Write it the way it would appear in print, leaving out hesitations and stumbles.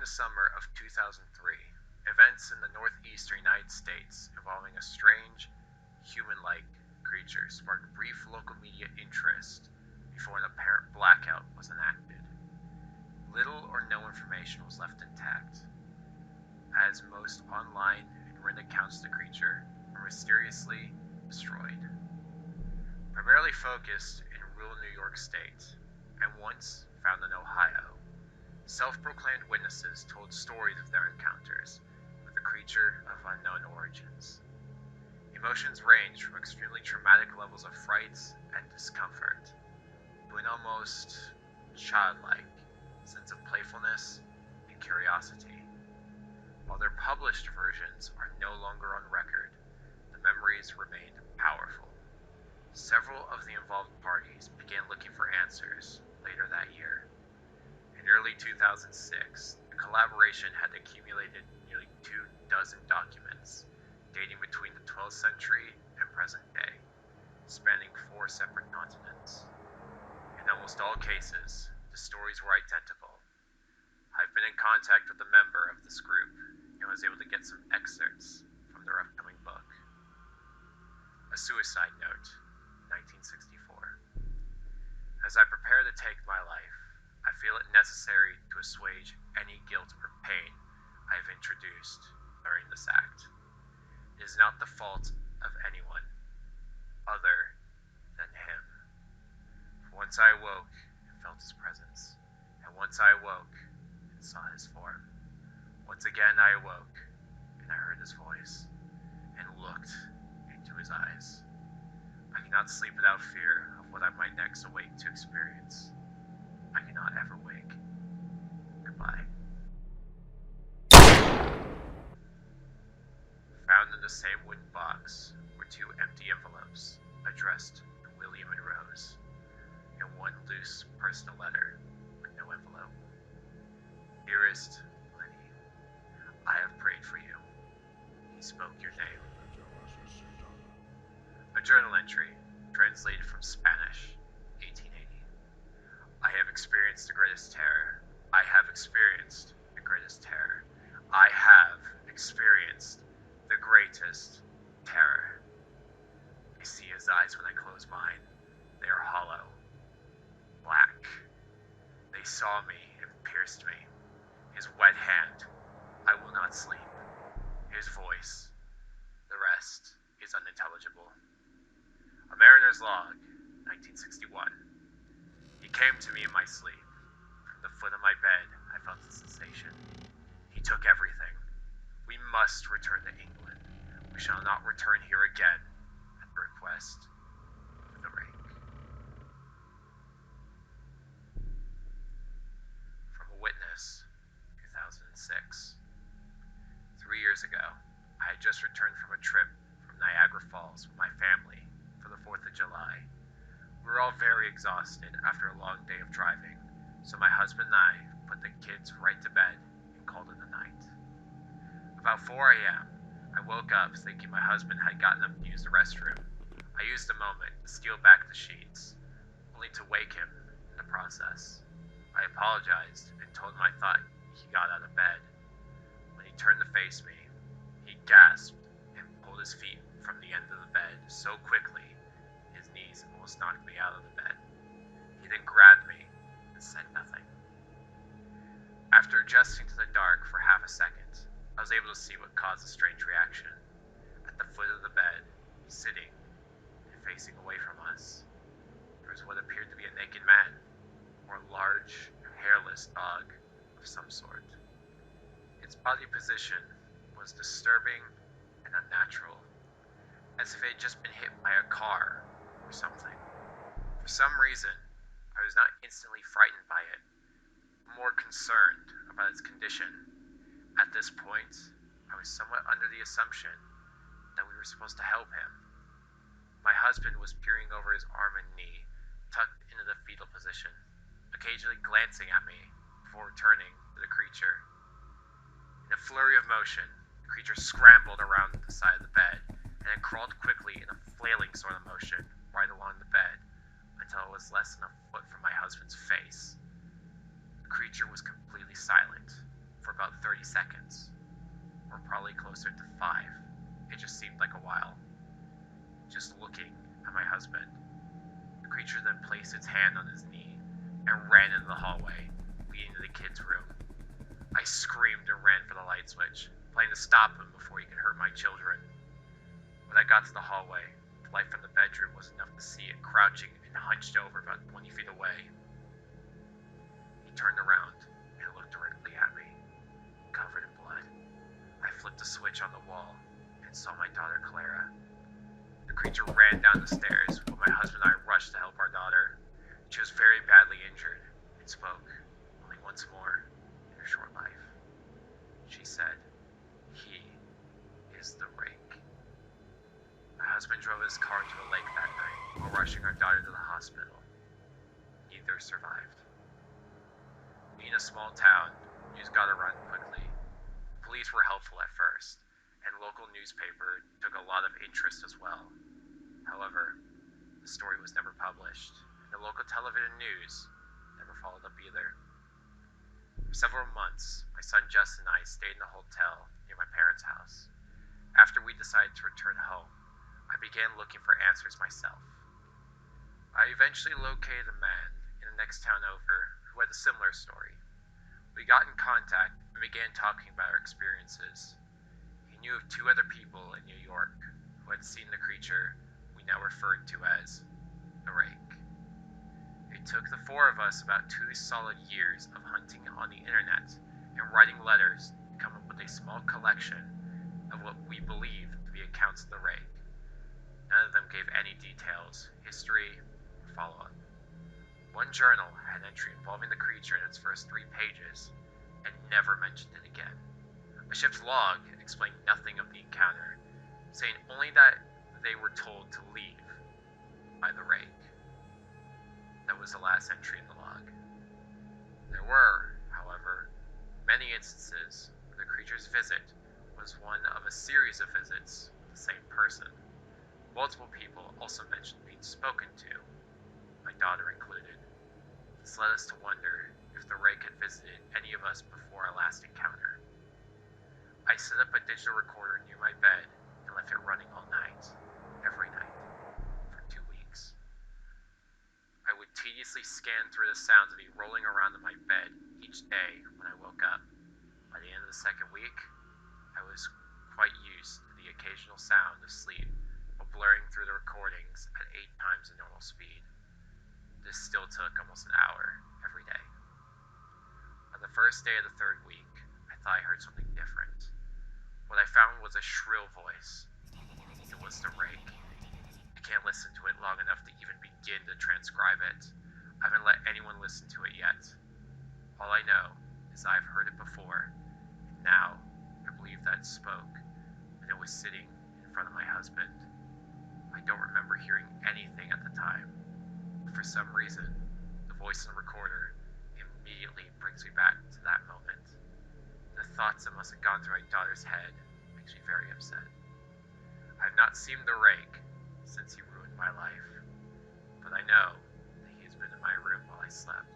the summer of 2003, events in the northeastern United States involving a strange, human-like creature sparked brief local media interest before an apparent blackout was enacted. Little or no information was left intact, as most online and written accounts of the creature were mysteriously destroyed. Primarily focused in rural New York State, and once found in Ohio, self-proclaimed witnesses told stories of their encounters with a creature of unknown origins. Emotions ranged from extremely traumatic levels of fright and discomfort to an almost childlike sense of playfulness and curiosity. While their published versions are no longer on record, the memories remained powerful. Several of the involved parties began looking for answers later that year. In early 2006, the collaboration had accumulated nearly 24 documents dating between the 12th century and present day, spanning 4 separate continents. In almost all cases, the stories were identical. I've been in contact with a member of this group and was able to get some excerpts from their upcoming book. A Suicide Note, 1964. As I prepare to take my life, I feel it necessary to assuage any guilt or pain I have introduced during this act. It is not the fault of anyone other than him. For once I awoke and felt his presence, and once I awoke and saw his form. Once again I awoke and I heard his voice and looked into his eyes. I cannot sleep without fear of what I might next awake to experience. I cannot ever wake. Goodbye. Found in the same wooden box were 2 empty envelopes addressed to William and Rose, and 1 loose personal letter with no envelope. Dearest Lenny, I have prayed for you. He spoke your name. A journal entry, translated from Spanish, 1880. I have experienced the greatest terror. I have experienced the greatest terror. I have experienced the greatest terror. I see his eyes when I close mine. They are hollow, black. They saw me and pierced me. His wet hand, I will not sleep. His voice, the rest is unintelligible. A Mariner's Log, 1961. He came to me in my sleep. From the foot of my bed, I felt a sensation. He took everything. We must return to England. We shall not return here again, at the request of the Rake. From a witness, 2006. 3 years ago, I had just returned from a trip from Niagara Falls with my family for the 4th of July. We were all very exhausted after a long day of driving, so my husband and I put the kids right to bed and called it a night. About 4 a.m., I woke up thinking my husband had gotten up to use the restroom. I used the moment to steal back the sheets, only to wake him in the process. I apologized and told him I thought he got out of bed. When he turned to face me, he gasped and pulled his feet from the end of the bed so quickly his knees almost knocked me out of the bed. He then grabbed me and said nothing. After adjusting to the dark for half a second, I was able to see what caused the strange reaction. At the foot of the bed, sitting and facing away from us, there was what appeared to be a naked man, or a large, hairless dog of some sort. Its body position was disturbing and unnatural, as if it had just been hit by a car or something. For some reason, I was not instantly frightened by it, more concerned about its condition. At this point, I was somewhat under the assumption that we were supposed to help him. My husband was peering over his arm and knee, tucked into the fetal position, occasionally glancing at me before returning to the creature. In a flurry of motion, the creature scrambled around the side of the bed and then crawled quickly in a flailing sort of motion right along the bed until it was less than a foot from my husband's face. The creature was completely silent for about 30 seconds, or probably closer to 5. It just seemed like a while. Just looking at my husband, the creature then placed its hand on his knee and ran into the hallway, leading to the kids' room. I screamed and ran for the light switch, planning to stop him before he could hurt my children. When I got to the hallway, the light from the bedroom was enough to see it crouching and hunched over about 20 feet away. He turned around and looked directly at me, covered in blood. I flipped a switch on the wall and saw my daughter Clara. The creature ran down the stairs while my husband and I rushed to help our daughter. She was very badly injured and spoke only once more in her short life. She said, "He is the Rake." My husband drove his car to a lake that night while rushing our daughter to the hospital. Neither survived. Being a small town, news got around quickly. Police were helpful at first, and local newspaper took a lot of interest as well. However, the story was never published, and the local television news never followed up either. For several months, my son Justin and I stayed in a hotel near my parents' house. After we decided to return home, I began looking for answers myself. I eventually located a man in the next town over who had a similar story. We got in contact and began talking about our experiences. He knew of 2 other people in New York who had seen the creature we now referred to as the Rake. It took the 4 of us about 2 solid years of hunting on the internet and writing letters to come up with a small collection of what we believed to be accounts of the Rake. None of them gave any details, history, or follow-up. One journal had an entry involving the creature in its first 3 pages and never mentioned it again. A ship's log explained nothing of the encounter, saying only that they were told to leave by the Rake. That was the last entry in the log. There were, however, many instances where the creature's visit was one of a series of visits with the same person. Multiple people also mentioned being spoken to, my daughter included. This led us to wonder if the Rake had visited any of us before our last encounter. I set up a digital recorder near my bed and left it running all night, every night, for 2 weeks. I would tediously scan through the sounds of me rolling around in my bed each day when I woke up. By the end of the 2nd week, I was quite used to the occasional sound of sleep while blurring through the recordings at 8 times the normal speed. This still took almost an hour every day. On the first day of the 3rd week, I thought I heard something different. What I found was a shrill voice. It was the Rake. I can't listen to it long enough to even begin to transcribe it. I haven't let anyone listen to it yet. All I know is I've heard it before, and now I believe that it spoke, and it was sitting in front of my husband. I don't remember hearing anything at the time, but for some reason, the voice in the recorder immediately brings me back to that moment. The thoughts that must have gone through my daughter's head makes me very upset. I've not seen the Rake since he ruined my life, but I know that he has been in my room while I slept.